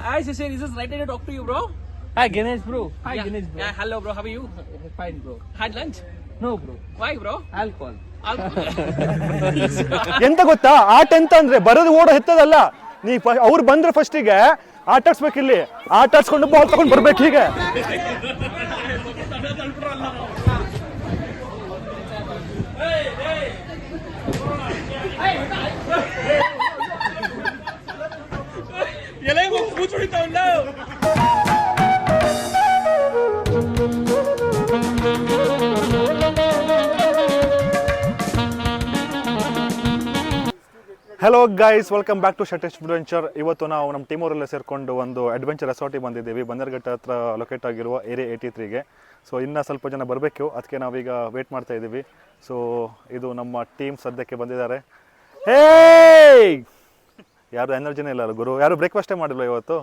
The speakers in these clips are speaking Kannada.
Hi, Shishir. Is this right time to talk to you, bro? Hi, Ganesh bro. Hi, Yeah. Ganesh bro. Yeah, hello, bro. How are you? Fine bro. Had lunch? No bro. Why, bro? Alcohol. ಎಂತ ಗೊತ್ತಾ, ಆಟ ಎಂತ ಅಂದ್ರೆ ಬರೋದು ಓಡೋ ಹೆತ್ತದಲ್ಲ. ನೀ ಅವ್ರು ಬಂದ್ರೆ ಫಸ್ಟಿಗೆ ಆಟ ಆಡ್ಸ್ಬೇಕು, ಇಲ್ಲಿ ಆಟ ಆಡ್ಸ್ಕೊಂಡು ಬಾಲ್ ತಗೊಂಡು ಬರ್ಬೇಕು. ಹೀಗೆ ಎಲೆಗೂ ಕೂಚ್ ಹೊಡಿತಾವಲ್ಲ. Hello guys, welcome back to Shatesh adventure. ಇವತ್ತು ನಾವು ನಮ್ಮ ಟೀಮ್ ಅವರೆಲ್ಲ ಸೇರಿಕೊಂಡು ಒಂದು ಅಡ್ವೆಂಚರ್ ರೆಸಾರ್ಟಿಗೆ ಬಂದಿದ್ದೀವಿ. ಬಂದರ್ಘಟ್ಟ ಹತ್ರ ಲೊಕೇಟ್ ಆಗಿರುವ ಏರಿಯಾ 83ಗೆ. ಸೊ ಇನ್ನೂ ಸ್ವಲ್ಪ ಜನ ಬರಬೇಕು, ಅದಕ್ಕೆ ನಾವೀಗ ವೇಟ್ ಮಾಡ್ತಾ ಇದ್ದೀವಿ. ಸೊ ಇದು ನಮ್ಮ ಟೀಮ್ ಸದ್ಯಕ್ಕೆ ಬಂದಿದ್ದಾರೆ. ಹೇ, ಯಾರು ಎನರ್ಜಿನೇ ಇಲ್ಲ ಗುರು, ಯಾರು ಬ್ರೇಕ್ಫಾಸ್ಟೇ ಮಾಡಿಲ್ಲ ಇವತ್ತು.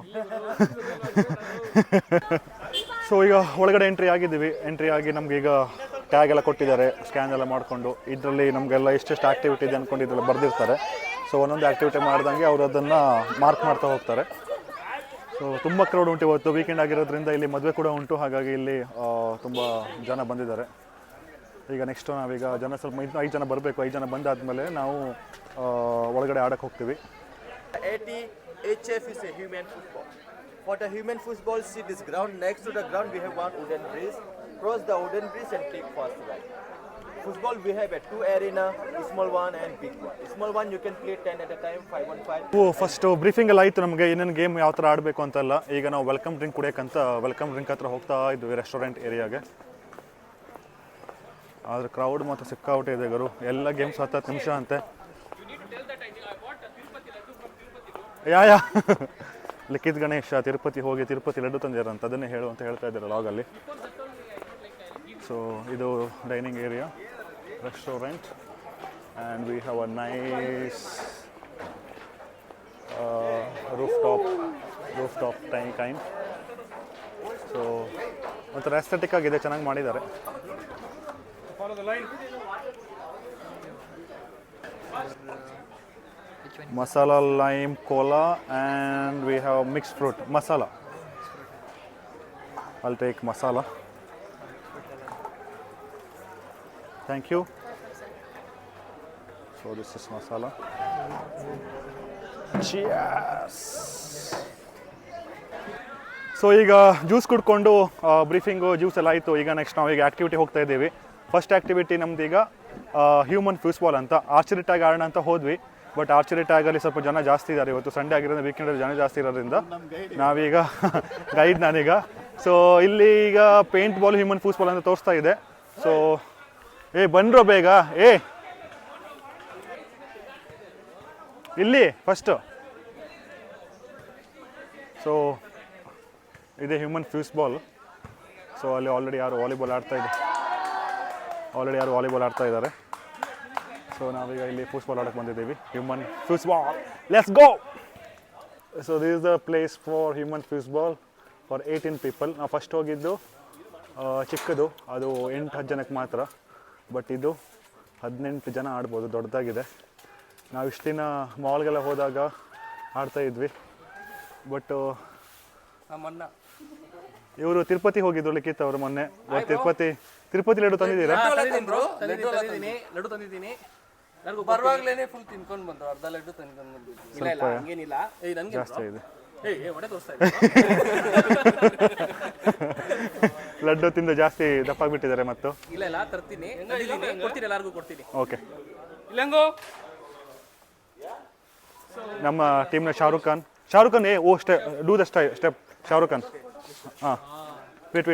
ಸೊ ಈಗ ಒಳಗಡೆ ಎಂಟ್ರಿ ಆಗಿದ್ದೀವಿ. ಎಂಟ್ರಿ ಆಗಿ ನಮಗೀಗ ಟ್ಯಾಗ್ ಎಲ್ಲ ಕೊಟ್ಟಿದ್ದಾರೆ, ಸ್ಕ್ಯಾನ್ ಎಲ್ಲ ಮಾಡಿಕೊಂಡು. ಇದರಲ್ಲಿ ನಮಗೆಲ್ಲ ಎಷ್ಟೆಷ್ಟು ಆ್ಯಕ್ಟಿವಿಟಿ ಇದೆ ಅಂದ್ಕೊಂಡು ಇದೆಲ್ಲ ಬರೆದಿರ್ತಾರೆ. ಸೊ ಒಂದೊಂದು ಆ್ಯಕ್ಟಿವಿಟಿ ಮಾಡ್ದಂಗೆ ಅವರು ಅದನ್ನು ಮಾರ್ಕ್ ಮಾಡ್ತಾ ಹೋಗ್ತಾರೆ. ಸೊ ತುಂಬ ಕ್ರೌಡ್ ಉಂಟು ಇವತ್ತು, ವೀಕೆಂಡ್ ಆಗಿರೋದ್ರಿಂದ ಇಲ್ಲಿ ಮದುವೆ ಕೂಡ ಉಂಟು. ಹಾಗಾಗಿ ಇಲ್ಲಿ ತುಂಬ ಜನ ಬಂದಿದ್ದಾರೆ. ಈಗ ನೆಕ್ಸ್ಟ್ ನಾವೀಗ ಜನ ಸ್ವಲ್ಪ ಇನ್ನೂ 5 ಜನ ಬರಬೇಕು. 5 ಜನ ಬಂದಾದಮೇಲೆ ನಾವು ಒಳಗಡೆ ಆಡಕ್ಕೆ ಹೋಗ್ತೀವಿ. 80 HF is a human football. For the human football, see this ground. Next to the ground, we have one wooden bridge. Cross the wooden bridge and take fast right. Football, we have a 2 arena, small one and big one. Small one you can play 10 at a time, 5 on 5. First briefing ಎಲ್ಲ ಆಯಿತು ನಮಗೆ, ಏನೇನು ಗೇಮ್ ಯಾವ ಥರ ಆಡಬೇಕು ಅಂತೆಲ್ಲ. ಈಗ ನಾವು ವೆಲ್ಕಮ್ ಡ್ರಿಂಕ್ ಕುಡಿಯೋಕ್ಕಂತ ವೆಲ್ಕಮ್ ಡ್ರಿಂಕ್ ಹತ್ರ ಹೋಗ್ತಾ ಇದ್ವಿ, ರೆಸ್ಟೋರೆಂಟ್ ಏರಿಯಾಗೆ. ಆದರೆ ಕ್ರೌಡ್ ಮಾತ್ರ ಸಿಕ್ಕಾಬಿಟ್ಟೆ ಇದೆ ಗುರು. ಎಲ್ಲ ಗೇಮ್ಸ್ 10 ನಿಮಿಷ ಅಂತೆ. ಯಾ ಲಿಖಿತ್ ಗಣೇಶ ತಿರುಪತಿ ಹೋಗಿ ತಿರುಪತಿ ಲಡ್ಡು ತಂದಿರಂತ, ಅದನ್ನೇ ಹೇಳು ಅಂತ ಹೇಳ್ತಾ ಇದ್ದಾರೆ ಲಾಗಲ್ಲಿ. ಸೊ ಇದು dining area, restaurant, and we have a nice roof top kind. So ಒಂಥರ ಎಸ್ಥೆಟಿಕ್ ಆಗಿದೆ, ಚೆನ್ನಾಗಿ ಮಾಡಿದ್ದಾರೆ. Masala lime cola and we have mixed fruit masala. I'll take masala. Thank you. So this is masala. Cheers. So ಈಗ ಜ್ಯೂಸ್ ಕುಡ್ಕೊಂಡು ಬ್ರೀಫಿಂಗು ಜ್ಯೂಸ್ ಎಲ್ಲ ಆಯಿತು. ಈಗ ನೆಕ್ಸ್ಟ್ ನಾವು ಈಗ ಆ್ಯಕ್ಟಿವಿಟಿ ಹೋಗ್ತಾ ಇದ್ದೀವಿ. ಫಸ್ಟ್ ಆ್ಯಕ್ಟಿವಿಟಿ ನಮ್ದು ಈಗ ಹ್ಯೂಮನ್ ಫೂಸ್ಬಾಲ್ ಅಂತ, ಆರ್ಚರಿ ಟ್ಯಾಗ್ ಆಡೋಣ ಅಂತ ಹೋದ್ವಿ. ಬಟ್ ಆರ್ಚರಿ ಟ್ಯಾಗಲ್ಲಿ ಸ್ವಲ್ಪ ಜನ ಜಾಸ್ತಿ ಇದ್ದಾರೆ. ಇವತ್ತು ಸಂಡೇ ಆಗಿರೋದ್ರಿಂದ, ವೀಕೆಂಡಲ್ಲಿ ಜನ ಜಾಸ್ತಿ ಇರೋದ್ರಿಂದ ನಾವೀಗ ಗೈಡ್ ನಾನೀಗ. ಸೊ ಇಲ್ಲಿ ಈಗ ಪೇಂಟ್ ಬಾಲ್ ಹ್ಯೂಮನ್ ಫೂಸ್ಬಾಲ್ ಅಂತ ತೋರಿಸ್ತಾ ಇದೆ. ಸೊ ಬನ್ರೋ ಬೇಗ, ಇಲ್ಲಿ ಫಸ್ಟು. ಸೊ ಇದೆ ಹ್ಯೂಮನ್ ಫೂಸ್ಬಾಲ್. ಸೊ ಅಲ್ಲಿ ಆಲ್ರೆಡಿ ಯಾರು ವಾಲಿಬಾಲ್ ಆಡ್ತಾ ಇದ್ದಾರೆ. ಸೊ ನಾವೀಗ ಇಲ್ಲಿ ಫೂಸ್ಬಾಲ್ ಆಡಕ್ಕೆ ಬಂದಿದ್ದೀವಿ, human foosball. Let's go. So this is the place for human foosball for 18 people. ನಾವು ಫಸ್ಟ್ ಹೋಗಿದ್ದು ಚಿಕ್ಕದು, ಅದು 8-10 ಜನಕ್ಕೆ ಮಾತ್ರ. ಬಟ್ ಇದು 18 ಜನ ಆಡ್ಬೋದು, ದೊಡ್ಡದಾಗಿದೆ. ನಾವು ಇಷ್ಟು ದಿನ ಮಾಲ್ಗೆಲ್ಲ ಹೋದಾಗ ಆಡ್ತಾಯಿದ್ವಿ. ಬಟ್ ಇವರು ತಿರುಪತಿ ಹೋಗಿದ್ರು, ಲಿಖಿತ್ ಅವರು ಮೊನ್ನೆ. ತಿರುಪತಿ ಲಡ್ಡು ತಂದಿದ್ದೀರಾ? ಲಡ್ಡು ತಂದಿದ್ದೀನಿ. ಪರವಾಗ್ಲೇನೆ ಫುಲ್ ತಿನ್ಕೊಂಡು ಬಂದ್ರು, ಅರ್ಧ ಲಡ್ಡು ತಿನ್ಕೊಂಡು ಬಂದ್ರು. ಇಲ್ಲ ಹಂಗೇನಿಲ್ಲ, ಜಾಸ್ತಿ ಇದೆ. ಒಡೆ ತೋರಿಸ್ತಾ ಲಡ್ಡು ತಿಂದು ಜಾಸ್ತಿ ದಪ್ಪಾಗ್ಬಿಟ್ಟಿದ್ದಾರೆ ಮತ್ತು. ಇಲ್ಲ ತರ್ತೀನಿ, ಕೊಡ್ತೀನಿ, ಎಲ್ಲರಿಗೂ ಕೊಡ್ತೀನಿ. ಓಕೆ. ನಮ್ಮ ಟೀಮ್ನ Shahrukh Khan do the step. Shahrukh Khan, ಹಾಂ, wait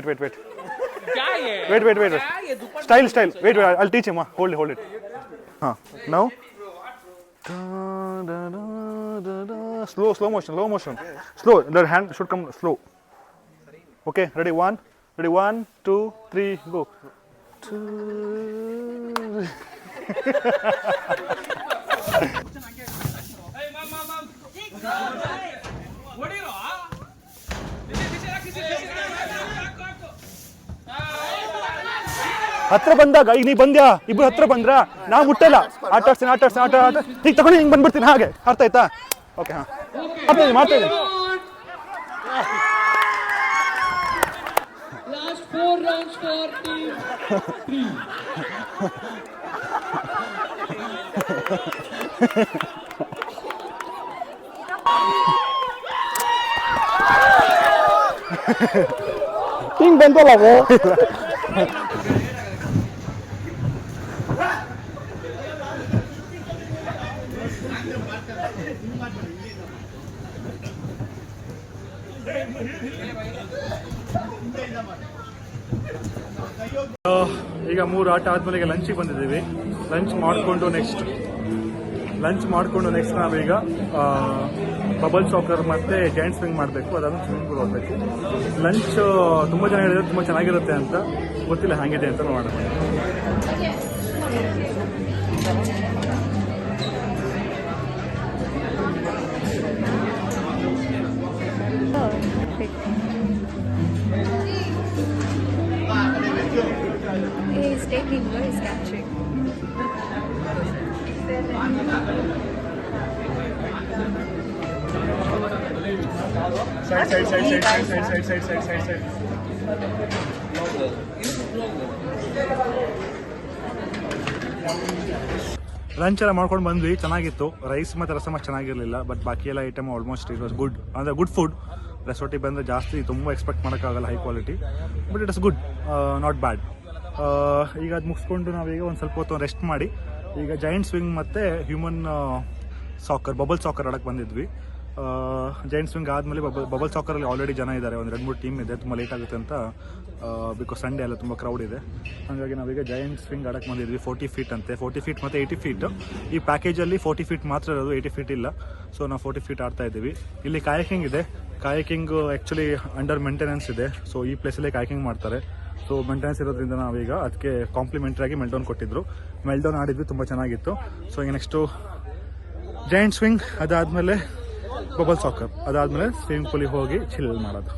style. Wait, I'll teach him. Hold it. Now. Slow motion. Slow. The hand should come slow. Okay, ready? 1, 2, 3, go. ಹತ್ರ ಬಂದಾಗ ಈಗ ನೀ ಬಂದ್ಯಾ, ಇಬ್ರು ಹತ್ರ ಬಂದ್ರ ನಾವು ಮುಟ್ಟಲ್ಲ. ಆಟ ಆಡ್ತೀನಿ ಈಗ ತಗೊಂಡು ಹಿಂಗೆ ಬಂದ್ಬಿಡ್ತೀನಿ. ಹಾಗೆ ಅರ್ಥ ಆಯ್ತಾ? ಓಕೆ, ಹಾಂ ಮಾಡ್ತಾ ಇದ್ದೀನಿ. Last 4 rounds for team 3. ಹಿಂಗ್ ಬಂತಲ್ಲ ಈಗ 3 ಆಟ ಆದ್ಮೇಲೆ ಈಗ ಲಂಚಿಗೆ ಬಂದಿದ್ದೀವಿ. ಲಂಚ್ ಮಾಡಿಕೊಂಡು ನೆಕ್ಸ್ಟ್ ನಾವೀಗ ಬಬಲ್ ಸಾಕರ್ ಮತ್ತೆ ಜಾಯಿಂಟ್ ಸ್ವಿಂಗ್ ಮಾಡಬೇಕು. ಅದಾದ್ಮೇಲೆ ಸ್ವಿಮ್ಮಿಂಗ್ ಪೂಲ್ ಹೋಗ್ಬೇಕು. ಲಂಚ್ ತುಂಬ ಜನ ಹೇಳಿದ್ರೆ ತುಂಬ ಚೆನ್ನಾಗಿರುತ್ತೆ ಅಂತ, ಗೊತ್ತಿಲ್ಲ ಹೇಗಿದೆ ಅಂತ ನೋಡೋಣ. He's taking, he's capturing. Side. Lunch ಎಲ್ಲ ಮಾಡ್ಕೊಂಡು ಬಂದ್ವಿ, ಚೆನ್ನಾಗಿತ್ತು. ರೈಸ್ ಮತ್ತು ರಸಮ ಚೆನ್ನಾಗಿರಲಿಲ್ಲ, ಬಟ್ ಬಾಕಿ ಎಲ್ಲ item almost it was good. ಅಂದರೆ ಗುಡ್ ಫುಡ್. ರೆಸಾರ್ಟಿಗೆ ಬಂದರೆ ಜಾಸ್ತಿ ತುಂಬ ಎಕ್ಸ್ಪೆಕ್ಟ್ ಮಾಡೋಕ್ಕಾಗಲ್ಲ high quality, but it is good, not bad. ಈಗ ಅದು ಮುಗಿಸ್ಕೊಂಡು ನಾವೀಗ ಒಂದು ಸ್ವಲ್ಪ ಹೊತ್ತು ರೆಸ್ಟ್ ಮಾಡಿ ಈಗ ಜಾಯಿಂಟ್ ಸ್ವಿಂಗ್ ಮತ್ತು ಹ್ಯೂಮನ್ ಸಾಕರ್ ಬಬಲ್ ಸಾಕರ್ ಆಡೋಕ್ಕೆ ಬಂದಿದ್ವಿ. ಜಾಯಿಂಟ್ ಸ್ವಿಂಗ್ ಆದಮೇಲೆ ಬಬಲ್ ಸಾಕರಲ್ಲಿ ಆಲ್ರೆಡಿ ಜನ ಇದ್ದಾರೆ, ಒಂದು 2-3 ಟೀಮ್ ಇದೆ. ತುಂಬ ಲೇಟ್ ಆಗುತ್ತೆ ಅಂತ, ಬಿಕಾಸ್ ಸಂಡೇ ಎಲ್ಲ ತುಂಬ ಕ್ರೌಡ್ ಇದೆ. ಹಾಗಾಗಿ ನಾವೀಗ ಜಾಯಿಂಟ್ ಸ್ವಿಂಗ್ ಆಡೋಕ್ಕೆ ಬಂದಿದ್ವಿ. 40 ಫೀಟ್ ಅಂತೆ, 40 ಫೀಟ್ ಮತ್ತು 80 ಫೀಟ್. ಈ ಪ್ಯಾಕೇಜಲ್ಲಿ 40 ಫೀಟ್ ಮಾತ್ರ ಇರೋದು, 80 ಫೀಟ್ ಇಲ್ಲ. ಸೊ ನಾವು 40 ಫೀಟ್ ಆಡ್ತಾ ಇದ್ದೀವಿ. ಇಲ್ಲಿ ಕಾಯಕಿಂಗ್ ಇದೆ. ಕಾಯಕಿಂಗ್ ಆ್ಯಕ್ಚುಲಿ ಅಂಡರ್ ಮೇಂಟೆನೆನ್ಸ್ ಇದೆ. ಸೊ ಈ ಪ್ಲೇಸಲ್ಲೇ ಕಾಯಕಿಂಗ್ ಮಾಡ್ತಾರೆ. ಸೊ ಮೇಂಟೆನೆನ್ಸ್ ಇರೋದ್ರಿಂದ ನಾವೀಗ ಅದಕ್ಕೆ ಕಾಂಪ್ಲಿಮೆಂಟ್ರಿಯಾಗಿ ಮೆಲ್ಡೌನ್ ಕೊಟ್ಟಿದ್ರು. ಮೆಲ್ಡೌನ್ ಆಡಿದ್ವಿ, ತುಂಬ ಚೆನ್ನಾಗಿತ್ತು. ಸೊ ಈಗ ನೆಕ್ಸ್ಟು ಜಾಯಿಂಟ್ ಸ್ವಿಂಗ್, ಅದಾದಮೇಲೆ ಬಬಲ್ ಸಾಕರ್, ಅದಾದಮೇಲೆ ಸ್ವಿಮ್ಮಿಂಗ್ ಪೂಲಿಗೆ ಹೋಗಿ ಚಿಲ್ ಮಾಡೋದು.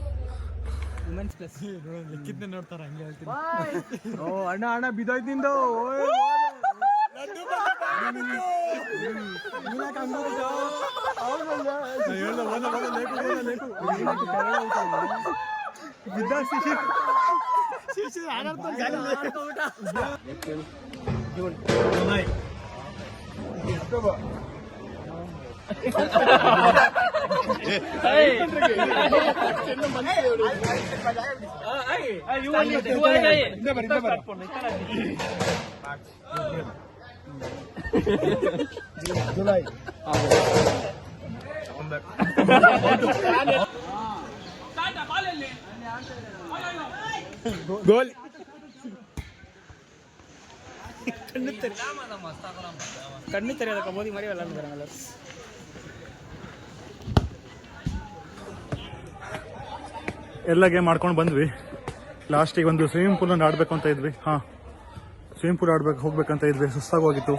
ನೋಡ್ತಾರೆ ಹಂಗೆ ಹೇಳ್ತೀನಿ. ಅಣ್ಣ ಬಿದ್ದೋಯ್ತಿಂದು ಗೋಲ್ ಕಣ್ಣು ತೆರೆಯೋದಕ್ಕೆ ಮೋದಿ ಮರಿ ಅಲ್ಲ ಬರಲ್ಲ. ಎಲ್ಲ ಗೇಮ್ ಮಾಡ್ಕೊಂಡು ಬಂದ್ವಿ. ಲಾಸ್ಟಿಗೆ ಒಂದು ಸ್ವಿಮ್ಮಿಂಗ್ ಪೂಲನ್ನು ಆಡಬೇಕು ಅಂತ ಇದ್ವಿ. ಸ್ವಿಮ್ಮಿಂಗ್ ಪೂಲ್ ಹೋಗ್ಬೇಕಂತ ಇದ್ವಿ. ಸುಸ್ತಾಗಿ ಹೋಗಿತ್ತು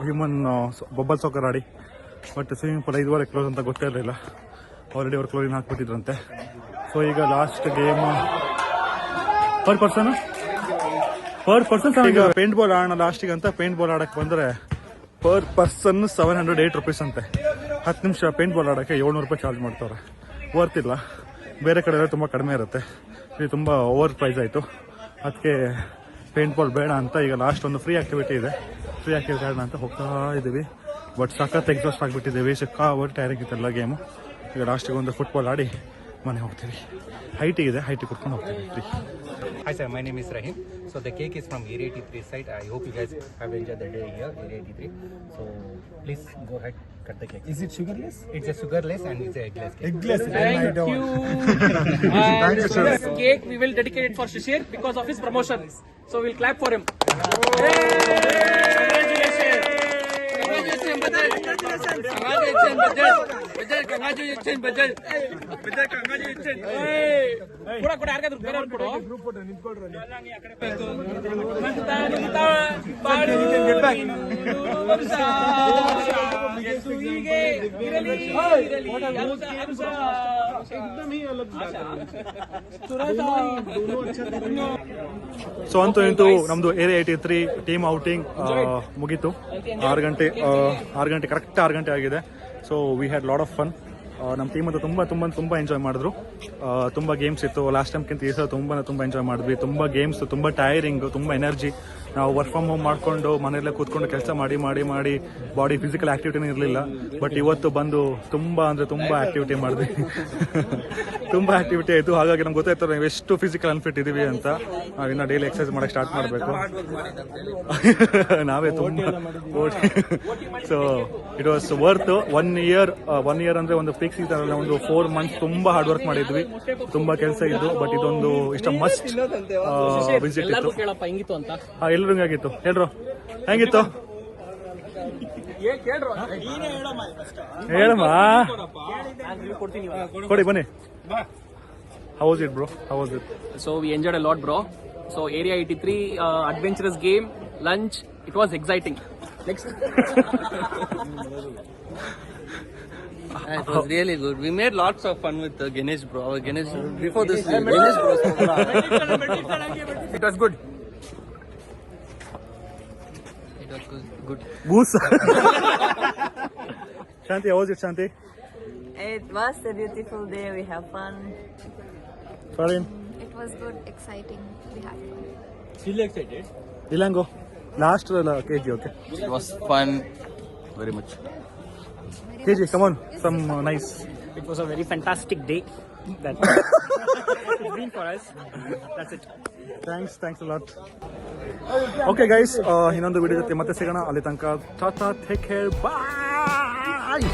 ಹ್ಯೂಮನ್ ಬಬ್ಬಲ್ ಸಾಕರ್ ಆಡಿ. ಬಟ್ ಸ್ವಿಮ್ಮಿಂಗ್ ಪೂಲ್ 5 ಕ್ಲೋಸ್ ಅಂತ ಗೊತ್ತೇ ಇರಲಿಲ್ಲ. ಆಲ್ರೆಡಿ ಅವ್ರು ಕ್ಲೋರಿನ್ ಹಾಕ್ಬಿಟ್ಟಿದ್ರಂತೆ. ಸೊ ಈಗ ಲಾಸ್ಟ್ ಗೇಮ್ ಪರ್ ಪರ್ಸನ್ ಈಗ ಪೇಂಟ್ ಬಾಲ್ ಆಡೋಣ ಲಾಸ್ಟಿಗೆ ಅಂತ. ಪೇಂಟ್ ಬಾಲ್ ಆಡಕ್ಕೆ ಬಂದರೆ ಪರ್ ಪರ್ಸನ್ 708 rupees ಅಂತೆ. 10 ನಿಮಿಷ ಪೇಂಟ್ ಬಾಲ್ ಆಡೋಕ್ಕೆ 700 ರೂಪಾಯಿ ಚಾರ್ಜ್ ಮಾಡ್ತಾರೆ. ವರ್ತಿಲ್ಲ. ಬೇರೆ ಕಡೆ ಎಲ್ಲ ತುಂಬ ಕಡಿಮೆ ಇರುತ್ತೆ. ಇದು ತುಂಬ ಓವರ್ ಪ್ರೈಸ್ ಆಯಿತು. ಅದಕ್ಕೆ ಪೇಂಟ್ ಬಾಲ್ ಬೇಡ ಅಂತ ಈಗ ಲಾಸ್ಟ್ ಒಂದು ಫ್ರೀ ಆಕ್ಟಿವಿಟಿ ಇದೆ. ಫ್ರೀ ಆಕ್ಟಿವಿಟಿ ಆಡೋಣ ಅಂತ ಹೋಗ್ತಾ ಇದ್ದೀವಿ. ಬಟ್ ಸಖತ್ ಎಕ್ಸಾಸ್ಟ್ ಆಗಿಬಿಟ್ಟಿದ್ದೀವಿ. ಸಿಕ್ಕಾಪಟ್ಟೆ ಟೈರಿಂಗ್ ಇತ್ತೆಲ್ಲ ಗೇಮು. ಈಗ ಲಾಸ್ಟಿಗೆ ಒಂದು ಫುಟ್ಬಾಲ್ ಆಡಿ ಮನೆ ಹೋಗ್ತೀವಿ. ಹೈಟಿಗಿದೆ, ಹೈಟಿಗೆ ಕುತ್ಕೊಂಡು ಹೋಗ್ತೀವಿ free. Hi sir, my name is Rahim. So the cake is from Area 83 site. I hope you guys have enjoyed the day here, Area 83. So please go ahead, cut the cake. Is it sugarless? It's a sugarless and it's a eggless cake. Eggless. Thank you. And this cake we will dedicate it for Shishir because of his promotion. So we'll clap for him. ಕೂಡ ಕೂಡ ಯಾರಿಗಾದ್ರೂ ಬೇರೆ ಅವ್ರು ಕೊಡು. ಸೊ ಅಂತೂ ಇಂತೂ ನಮ್ದು ಏರಿಯಾ 83 ಟೀಮ್ ಔಟಿಂಗ್ ಮುಗೀತು. 6 ಗಂಟೆ ಕರೆಕ್ಟ್ 6 ಗಂಟೆ ಆಗಿದೆ. So we had lot of fun. ನಮ್ಮ ಟೀಮ್ ಅಂತ ತುಂಬ ಎಂಜಾಯ್ ಮಾಡಿದ್ರು. ತುಂಬ ಗೇಮ್ಸ್ ಇತ್ತು. ಲಾಸ್ಟ್ ಟೈಮ್ಗಿಂತ ಈ ಸಲ ತುಂಬ ಎಂಜಾಯ್ ಮಾಡಿದ್ವಿ. ತುಂಬ ಗೇಮ್ಸ್, ತುಂಬ ಟೈರಿಂಗ್, ತುಂಬ ಎನರ್ಜಿ. ನಾವು ವರ್ಕ್ ಫ್ರಮ್ ಹೋಮ್ ಮಾಡಿಕೊಂಡು ಮನೆಯಲ್ಲೇ ಕೂತ್ಕೊಂಡು ಕೆಲಸ ಮಾಡಿ ಬಾಡಿ ಫಿಸಿಕಲ್ ಆ್ಯಕ್ಟಿವಿಟಿನೇ ಇರಲಿಲ್ಲ. ಬಟ್ ಇವತ್ತು ಬಂದು ತುಂಬ ಆ್ಯಕ್ಟಿವಿಟಿ ಮಾಡಿದ್ವಿ. ತುಂಬ ಆ್ಯಕ್ಟಿವಿಟಿ ಆಯಿತು. ಹಾಗಾಗಿ ನಮ್ಗೆ ಗೊತ್ತಾಯ್ತು ನಾವು ಎಷ್ಟು ಫಿಸಿಕಲ್ ಅನ್ಫಿಟ್ ಇದ್ದೀವಿ ಅಂತ. ನಾವಿನ್ನು ಡೈಲಿ ಎಕ್ಸರ್ಸೈಸ್ ಮಾಡೋಕ್ಕೆ ಸ್ಟಾರ್ಟ್ ಮಾಡಬೇಕು. ನಾವೇ ತುಂಬ so it was worth 1 year. 1 year ಅಂದರೆ ಒಂದು ಪೀಕ್ ಸೀಸನ್, ಒಂದು 4 ಮಂತ್ಸ್ ತುಂಬ ಹಾರ್ಡ್ ವರ್ಕ್ ಮಾಡಿದ್ವಿ. ತುಂಬ ಕೆಲಸ ಇದ್ದು. ಬಟ್ ಇದೊಂದು ಇಷ್ಟ ಮಸ್ಟ್ ವಿಸಿಟ್ ಇತ್ತು. ಕೇಳಪ್ಪ ಹೆಂಗಿತ್ತು ಅಂತ. ಎಲ್ಲರೂ ಆಗಿತ್ತು. ಹೇಳ್ರು ಹೆಂಗಿತ್ತು ಹೇಳಮ್ಮ, ಕೊಡಿ ಬನ್ನಿ. How was it, bro? How was it? So we enjoyed a lot, bro. So Area 83 adventurous game, lunch. It was exciting. Next. It was really good. We made lots of fun with Ganesh bro. Our Ganesh before this Ganesh bro. It was good. It was good. Goose. Shanti, how was it, Shanti? It was a beautiful day. We have fun. Farin, It was good, exciting. We had fun. Still excited? Ilango. Last KG, okay. It was fun very much. KG, come on. Some nice. It was a very fantastic day. It's been for us. That's it. Thanks a lot. Okay guys, ಇನ್ನೊಂದು ವಿಡಿಯೋ ಜೊತೆ ಮತ್ತೆ ಸಿಗೋಣ. ಅಲ್ಲಿ ತನಕ ಟಾಟಾ, ಟೇಕ್ ಕೇರ್, ಬಾಯ್.